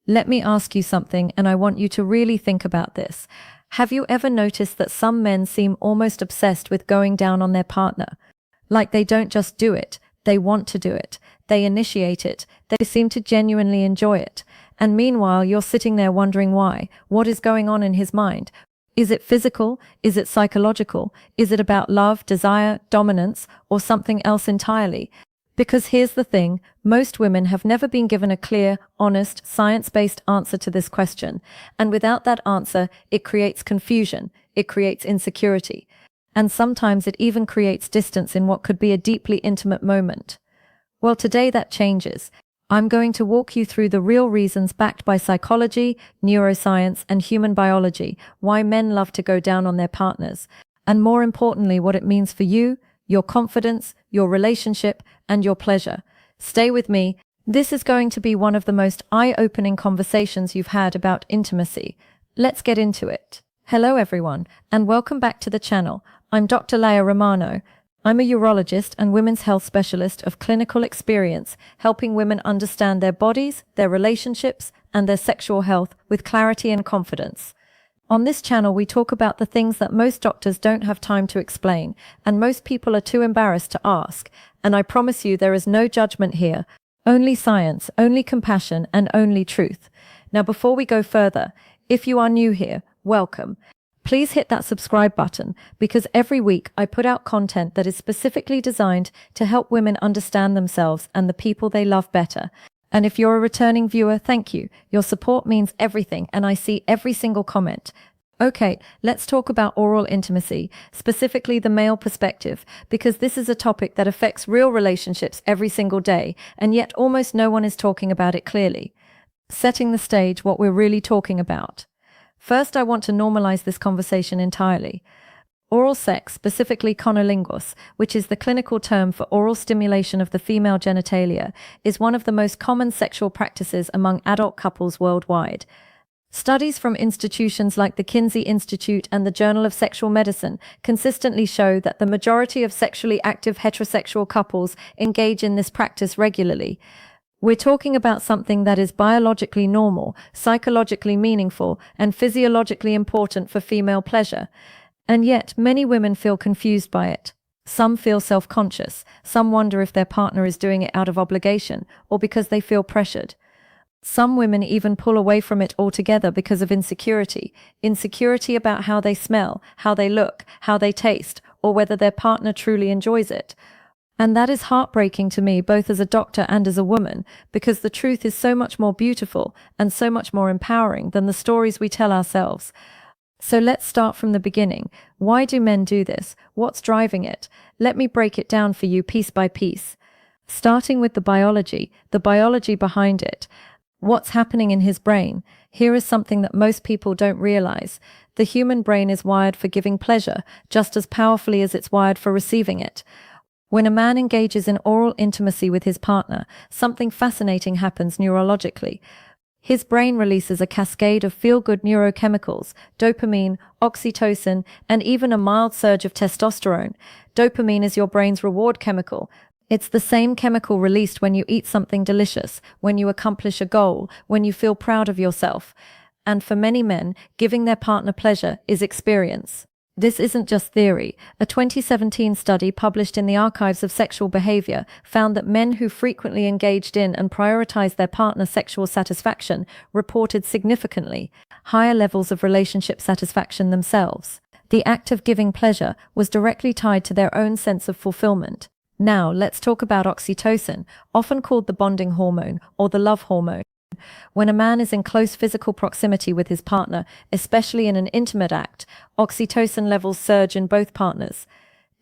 Let me ask you something, and I want you to really think about this. Have you ever noticed that some men seem almost obsessed with going down on their partner? Like they don't just do it, they want to do it. They initiate it. They seem to genuinely enjoy it. And meanwhile, you're sitting there wondering why. What is going on in his mind? Is it physical? Is it psychological? Is it about love, desire, dominance, or something else entirely? Because here's the thing, most women have never been given a clear, honest, science-based answer to this question. And without that answer, it creates confusion, it creates insecurity. And sometimes it even creates distance in what could be a deeply intimate moment. Well, today that changes. I'm going to walk you through the real reasons backed by psychology, neuroscience, and human biology, why men love to go down on their partners, and more importantly, what it means for you, your confidence, your relationship, and your pleasure. Stay with me. This is going to be one of the most eye-opening conversations you've had about intimacy. Let's get into it. Hello everyone, and welcome back to the channel. I'm Dr. Leah Romano. I'm a urologist and women's health specialist of clinical experience, helping women understand their bodies, their relationships, and their sexual health with clarity and confidence. On this channel, we talk about the things that most doctors don't have time to explain, and most people are too embarrassed to ask. And I promise you there is no judgment here. Only science, only compassion, and only truth. Now, before we go further, if you are new here, welcome. Please hit that subscribe button, because every week I put out content that is specifically designed to help women understand themselves and the people they love better. And if you're a returning viewer, thank you. Your support means everything, and I see every single comment. Okay, let's talk about oral intimacy, specifically the male perspective, because this is a topic that affects real relationships every single day, and yet almost no one is talking about it clearly. Setting the stage, what we're really talking about. First, I want to normalize this conversation entirely. Oral sex, specifically cunnilingus, which is the clinical term for oral stimulation of the female genitalia, is one of the most common sexual practices among adult couples worldwide. Studies from institutions like the Kinsey Institute and the Journal of Sexual Medicine consistently show that the majority of sexually active heterosexual couples engage in this practice regularly. We're talking about something that is biologically normal, psychologically meaningful, and physiologically important for female pleasure. And yet, many women feel confused by it. Some feel self-conscious. Some wonder if their partner is doing it out of obligation or because they feel pressured. Some women even pull away from it altogether because of insecurity. Insecurity about how they smell, how they look, how they taste, or whether their partner truly enjoys it. And that is heartbreaking to me, both as a doctor and as a woman, because the truth is so much more beautiful and so much more empowering than the stories we tell ourselves. So let's start from the beginning. Why do men do this? What's driving it? Let me break it down for you piece by piece. Starting with the biology behind it. What's happening in his brain? Here is something that most people don't realize. The human brain is wired for giving pleasure, just as powerfully as it's wired for receiving it. When a man engages in oral intimacy with his partner, something fascinating happens neurologically. His brain releases a cascade of feel-good neurochemicals, dopamine, oxytocin, and even a mild surge of testosterone. Dopamine is your brain's reward chemical. It's the same chemical released when you eat something delicious, when you accomplish a goal, when you feel proud of yourself. And for many men, giving their partner pleasure is experience. This isn't just theory. A 2017 study published in the Archives of Sexual Behavior found that men who frequently engaged in and prioritized their partner's sexual satisfaction reported significantly higher levels of relationship satisfaction themselves. The act of giving pleasure was directly tied to their own sense of fulfillment. Now, let's talk about oxytocin, often called the bonding hormone or the love hormone. When a man is in close physical proximity with his partner, especially in an intimate act, oxytocin levels surge in both partners.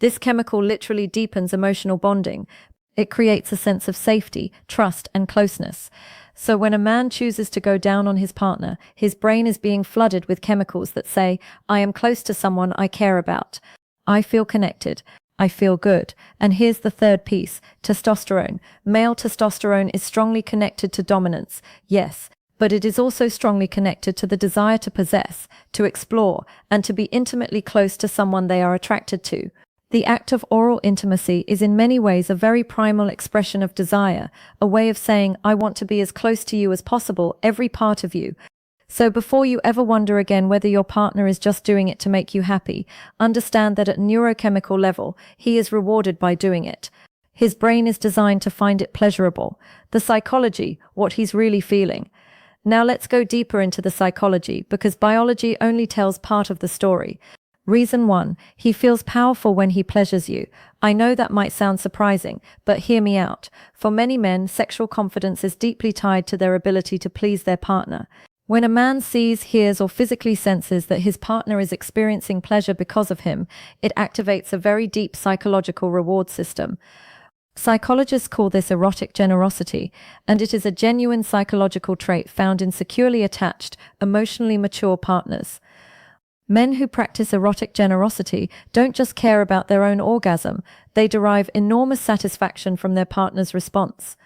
This chemical literally deepens emotional bonding. It creates a sense of safety, trust, and closeness. So when a man chooses to go down on his partner, his brain is being flooded with chemicals that say, I am close to someone I care about. I feel connected. I feel good. And here's the third piece, testosterone. Male testosterone is strongly connected to dominance, yes, but it is also strongly connected to the desire to possess, to explore, and to be intimately close to someone they are attracted to. The act of oral intimacy is in many ways a very primal expression of desire, a way of saying, I want to be as close to you as possible, every part of you. So before you ever wonder again whether your partner is just doing it to make you happy, understand that at neurochemical level, he is rewarded by doing it. His brain is designed to find it pleasurable. The psychology, what he's really feeling. Now let's go deeper into the psychology, because biology only tells part of the story. Reason 1, he feels powerful when he pleasures you. I know that might sound surprising, but hear me out. For many men, sexual confidence is deeply tied to their ability to please their partner. When a man sees, hears, or physically senses that his partner is experiencing pleasure because of him, it activates a very deep psychological reward system. Psychologists call this erotic generosity, and it is a genuine psychological trait found in securely attached, emotionally mature partners. Men who practice erotic generosity don't just care about their own orgasm, they derive enormous satisfaction from their partner's response.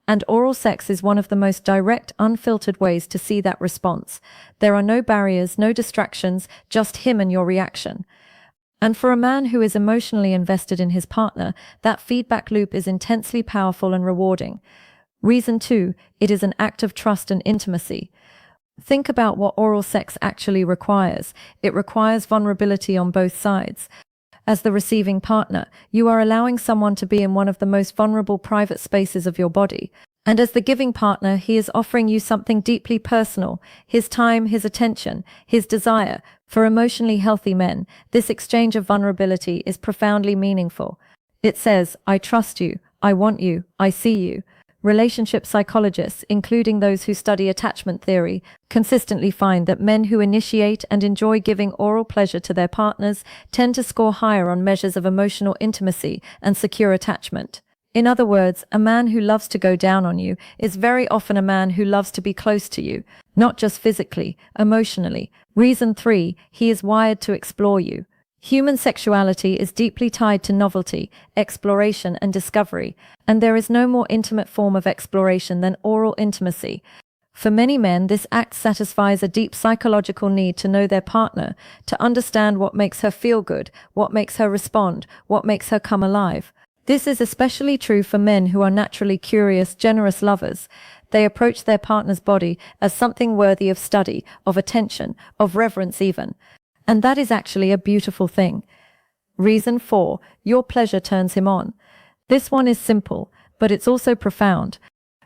And oral sex is one of the most direct, unfiltered ways to see that response. There are no barriers, no distractions, just him and your reaction. And for a man who is emotionally invested in his partner, that feedback loop is intensely powerful and rewarding. Reason 2, it is an act of trust and intimacy. Think about what oral sex actually requires. It requires vulnerability on both sides. As the receiving partner, you are allowing someone to be in one of the most vulnerable private spaces of your body. And as the giving partner, he is offering you something deeply personal, his time, his attention, his desire. For emotionally healthy men, this exchange of vulnerability is profoundly meaningful. It says, I trust you, I want you, I see you. Relationship psychologists, including those who study attachment theory, consistently find that men who initiate and enjoy giving oral pleasure to their partners tend to score higher on measures of emotional intimacy and secure attachment. In other words, a man who loves to go down on you is very often a man who loves to be close to you, not just physically, emotionally. Reason 3, he is wired to explore you. Human sexuality is deeply tied to novelty, exploration, and discovery, and there is no more intimate form of exploration than oral intimacy. For many men, this act satisfies a deep psychological need to know their partner, to understand what makes her feel good, what makes her respond, what makes her come alive. This is especially true for men who are naturally curious, generous lovers. They approach their partner's body as something worthy of study, of attention, of reverence even. And that is actually a beautiful thing. Reason 4, your pleasure turns him on. This one is simple, but it's also profound.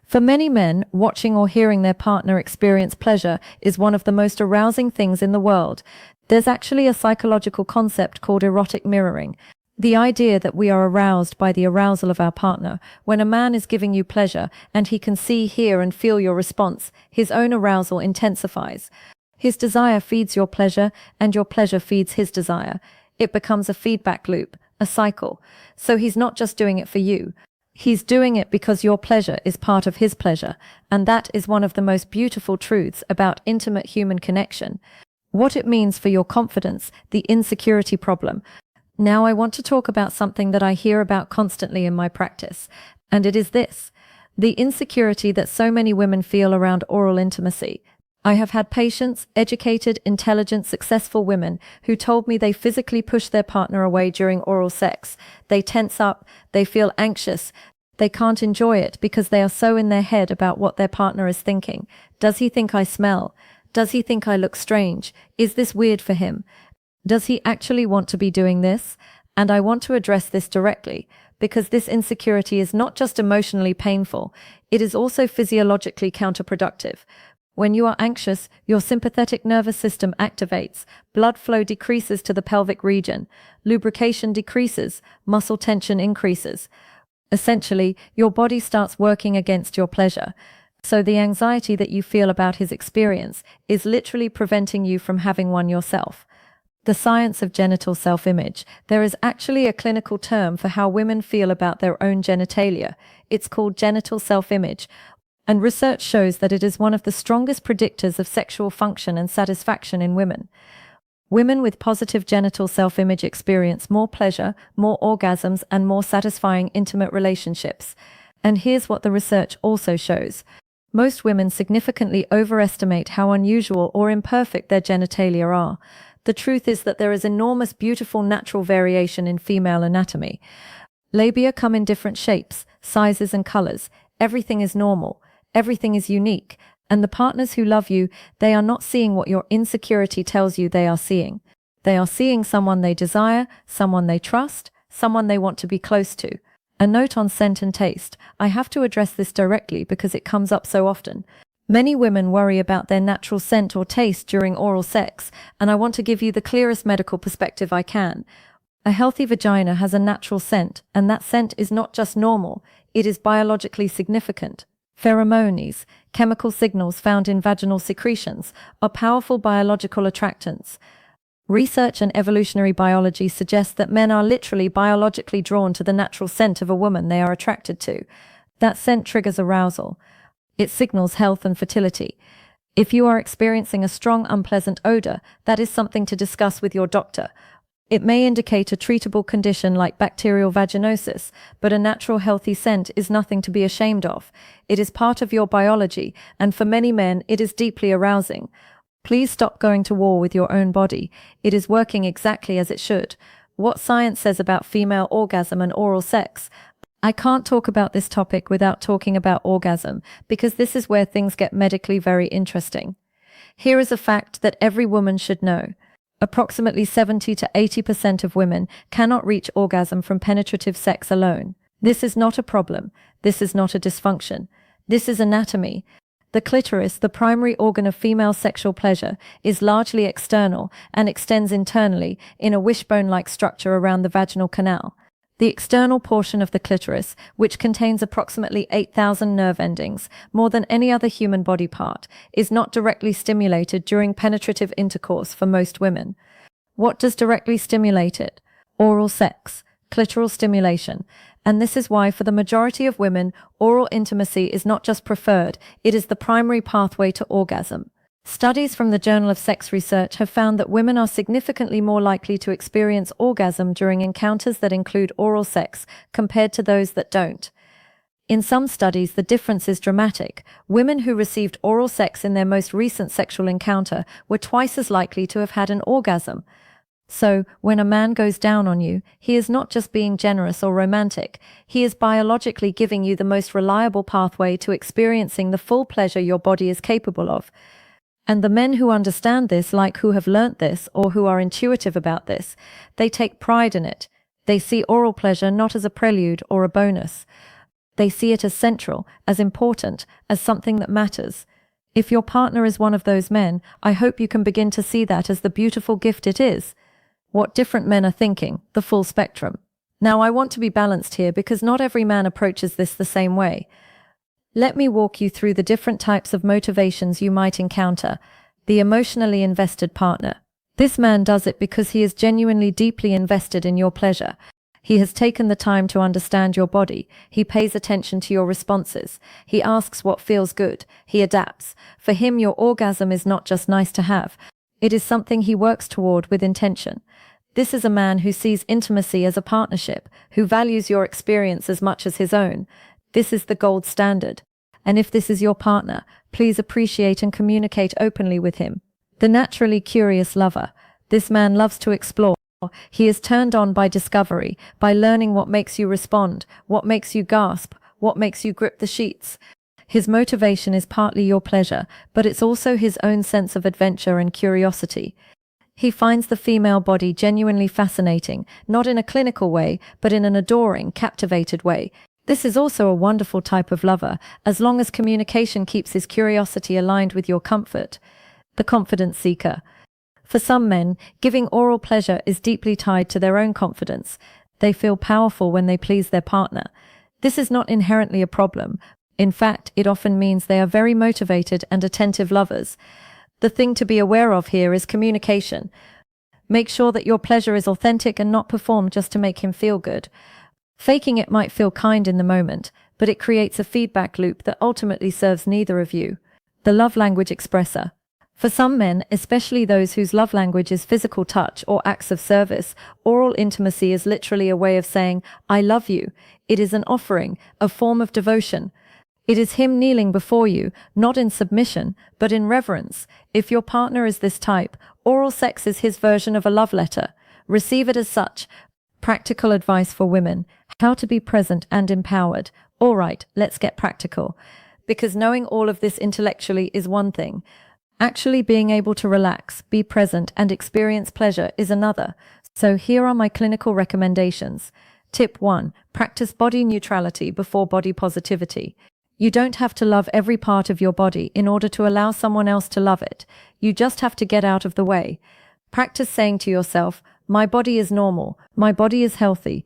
For many men, watching or hearing their partner experience pleasure is one of the most arousing things in the world. There's actually a psychological concept called erotic mirroring. The idea that we are aroused by the arousal of our partner. When a man is giving you pleasure and he can see, hear, and feel your response, his own arousal intensifies. His desire feeds your pleasure, and your pleasure feeds his desire. It becomes a feedback loop, a cycle. So he's not just doing it for you. He's doing it because your pleasure is part of his pleasure, and that is one of the most beautiful truths about intimate human connection. What it means for your confidence, the insecurity problem. Now I want to talk about something that I hear about constantly in my practice, and it is this: the insecurity that so many women feel around oral intimacy. I have had patients, educated, intelligent, successful women who told me they physically push their partner away during oral sex. They tense up, they feel anxious, they can't enjoy it because they are so in their head about what their partner is thinking. Does he think I smell? Does he think I look strange? Is this weird for him? Does he actually want to be doing this? And I want to address this directly, because this insecurity is not just emotionally painful, it is also physiologically counterproductive. When you are anxious, your sympathetic nervous system activates, blood flow decreases to the pelvic region, lubrication decreases, muscle tension increases. Essentially, your body starts working against your pleasure. So the anxiety that you feel about his experience is literally preventing you from having one yourself. The science of genital self-image. There is actually a clinical term for how women feel about their own genitalia. It's called genital self-image. And research shows that it is one of the strongest predictors of sexual function and satisfaction in women. Women with positive genital self-image experience more pleasure, more orgasms, and more satisfying intimate relationships. And here's what the research also shows. Most women significantly overestimate how unusual or imperfect their genitalia are. The truth is that there is enormous, beautiful natural variation in female anatomy. Labia come in different shapes, sizes, and colors. Everything is normal. Everything is unique. And the partners who love you, they are not seeing what your insecurity tells you they are seeing. They are seeing someone they desire, someone they trust, someone they want to be close to. A note on scent and taste. I have to address this directly because it comes up so often. Many women worry about their natural scent or taste during oral sex, and I want to give you the clearest medical perspective I can. A healthy vagina has a natural scent, and that scent is not just normal, it is biologically significant. Pheromones, chemical signals found in vaginal secretions, are powerful biological attractants. Research and evolutionary biology suggests that men are literally biologically drawn to the natural scent of a woman they are attracted to. That scent triggers arousal. It signals health and fertility. If you are experiencing a strong, unpleasant odor, that is something to discuss with your doctor. It may indicate a treatable condition like bacterial vaginosis, but a natural healthy scent is nothing to be ashamed of. It is part of your biology, and for many men, it is deeply arousing. Please stop going to war with your own body. It is working exactly as it should. What science says about female orgasm and oral sex? I can't talk about this topic without talking about orgasm, because this is where things get medically very interesting. Here is a fact that every woman should know. Approximately 70 to 80% of women cannot reach orgasm from penetrative sex alone. This is not a problem. This is not a dysfunction. This is anatomy. The clitoris, the primary organ of female sexual pleasure, is largely external and extends internally in a wishbone-like structure around the vaginal canal. The external portion of the clitoris, which contains approximately 8,000 nerve endings, more than any other human body part, is not directly stimulated during penetrative intercourse for most women. What does directly stimulate it? Oral sex, clitoral stimulation. And this is why, for the majority of women, oral intimacy is not just preferred, it is the primary pathway to orgasm. Studies from the Journal of Sex Research have found that women are significantly more likely to experience orgasm during encounters that include oral sex compared to those that don't. In some studies, the difference is dramatic. Women who received oral sex in their most recent sexual encounter were twice as likely to have had an orgasm. So, when a man goes down on you, he is not just being generous or romantic, he is biologically giving you the most reliable pathway to experiencing the full pleasure your body is capable of. And the men who understand this, like who have learnt this or who are intuitive about this, they take pride in it. They see oral pleasure not as a prelude or a bonus. They see it as central, as important, as something that matters. If your partner is one of those men, I hope you can begin to see that as the beautiful gift it is. What different men are thinking, the full spectrum. Now, I want to be balanced here because not every man approaches this the same way. Let me walk you through the different types of motivations you might encounter. The emotionally invested partner. This man does it because he is genuinely deeply invested in your pleasure. He has taken the time to understand your body. He pays attention to your responses. He asks what feels good. He adapts. For him, your orgasm is not just nice to have. It is something he works toward with intention. This is a man who sees intimacy as a partnership, who values your experience as much as his own. This is the gold standard. And if this is your partner, please appreciate and communicate openly with him. The naturally curious lover. This man loves to explore. He is turned on by discovery, by learning what makes you respond, what makes you gasp, what makes you grip the sheets. His motivation is partly your pleasure, but it's also his own sense of adventure and curiosity. He finds the female body genuinely fascinating, not in a clinical way, but in an adoring, captivated way. This is also a wonderful type of lover, as long as communication keeps his curiosity aligned with your comfort. The confidence seeker. For some men, giving oral pleasure is deeply tied to their own confidence. They feel powerful when they please their partner. This is not inherently a problem. In fact, it often means they are very motivated and attentive lovers. The thing to be aware of here is communication. Make sure that your pleasure is authentic and not performed just to make him feel good. Faking it might feel kind in the moment, but it creates a feedback loop that ultimately serves neither of you. The love language expresser. For some men, especially those whose love language is physical touch or acts of service, oral intimacy is literally a way of saying, "I love you." It is an offering, a form of devotion. It is him kneeling before you, not in submission, but in reverence. If your partner is this type, oral sex is his version of a love letter. Receive it as such. Practical advice for women: how to be present and empowered. All right, let's get practical. Because knowing all of this intellectually is one thing. Actually being able to relax, be present, and experience pleasure is another. So here are my clinical recommendations. Tip 1. Practice body neutrality before body positivity. You don't have to love every part of your body in order to allow someone else to love it. You just have to get out of the way. Practice saying to yourself, my body is normal, my body is healthy,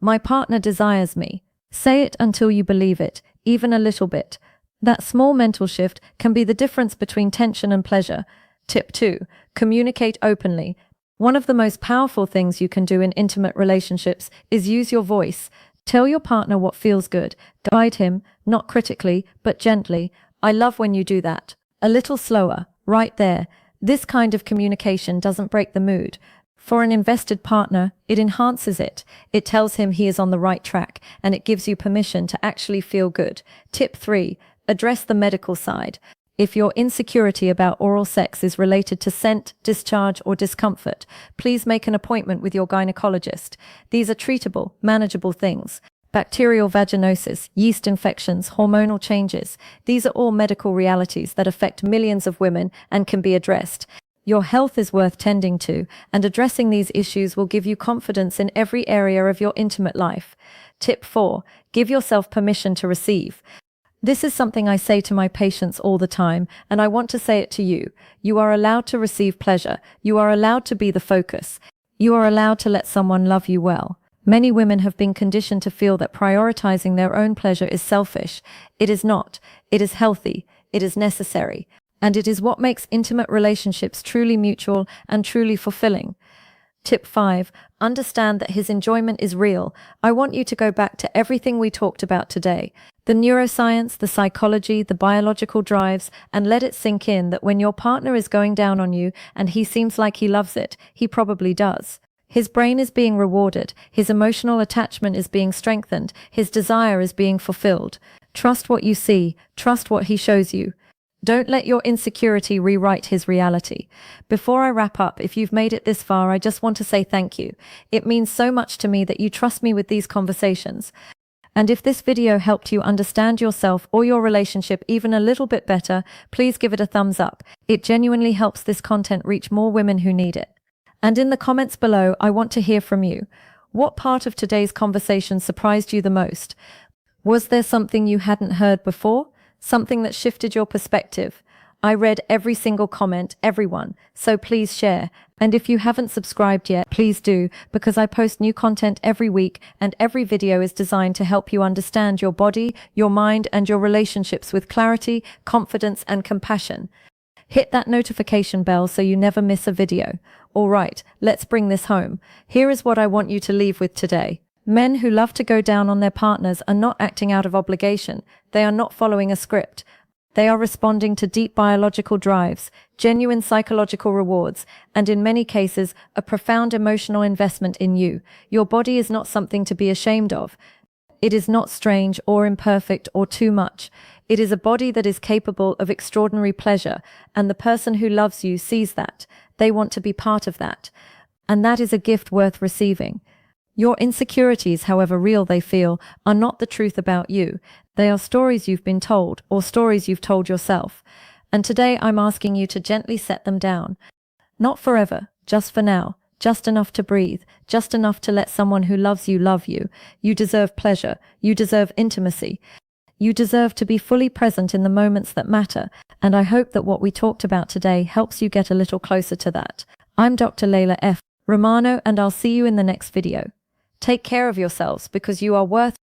my partner desires me. Say it until you believe it, even a little bit. That small mental shift can be the difference between tension and pleasure. Tip 2. Communicate openly. One of the most powerful things you can do in intimate relationships is use your voice. Tell your partner what feels good. Guide him, not critically, but gently. I love when you do that. A little slower, right there. This kind of communication doesn't break the mood. For an invested partner, it enhances it. It tells him he is on the right track, and it gives you permission to actually feel good. Tip 3. Address the medical side. If your insecurity about oral sex is related to scent, discharge, or discomfort, please make an appointment with your gynecologist. These are treatable, manageable things. Bacterial vaginosis, yeast infections, hormonal changes. These are all medical realities that affect millions of women and can be addressed. Your health is worth tending to, and addressing these issues will give you confidence in every area of your intimate life. Tip 4. Give yourself permission to receive. This is something I say to my patients all the time, and I want to say it to you. You are allowed to receive pleasure. You are allowed to be the focus. You are allowed to let someone love you well. Many women have been conditioned to feel that prioritizing their own pleasure is selfish. It is not. It is healthy. It is necessary. And it is what makes intimate relationships truly mutual and truly fulfilling. Tip 5. Understand that his enjoyment is real. I want you to go back to everything we talked about today. The neuroscience, the psychology, the biological drives, and let it sink in that when your partner is going down on you and he seems like he loves it, he probably does. His brain is being rewarded, his emotional attachment is being strengthened, his desire is being fulfilled. Trust what you see, trust what he shows you. Don't let your insecurity rewrite his reality. Before I wrap up, if you've made it this far, I just want to say thank you. It means so much to me that you trust me with these conversations. And if this video helped you understand yourself or your relationship even a little bit better, please give it a thumbs up. It genuinely helps this content reach more women who need it. And in the comments below, I want to hear from you. What part of today's conversation surprised you the most? Was there something you hadn't heard before? Something that shifted your perspective? I read every single comment, everyone, so please share. And if you haven't subscribed yet, please do, because I post new content every week and every video is designed to help you understand your body, your mind, and your relationships with clarity, confidence, and compassion. Hit that notification bell so you never miss a video. All right, let's bring this home. Here is what I want you to leave with today. Men who love to go down on their partners are not acting out of obligation. They are not following a script. They are responding to deep biological drives, genuine psychological rewards, and in many cases, a profound emotional investment in you. Your body is not something to be ashamed of. It is not strange or imperfect or too much. It is a body that is capable of extraordinary pleasure, and the person who loves you sees that. They want to be part of that. And that is a gift worth receiving. Your insecurities, however real they feel, are not the truth about you. They are stories you've been told, or stories you've told yourself. And today I'm asking you to gently set them down. Not forever, just for now, just enough to breathe, just enough to let someone who loves you love you. You deserve pleasure. You deserve intimacy. You deserve to be fully present in the moments that matter. And I hope that what we talked about today helps you get a little closer to that. I'm Dr. Layla F. Romano, and I'll see you in the next video. Take care of yourselves because you are worth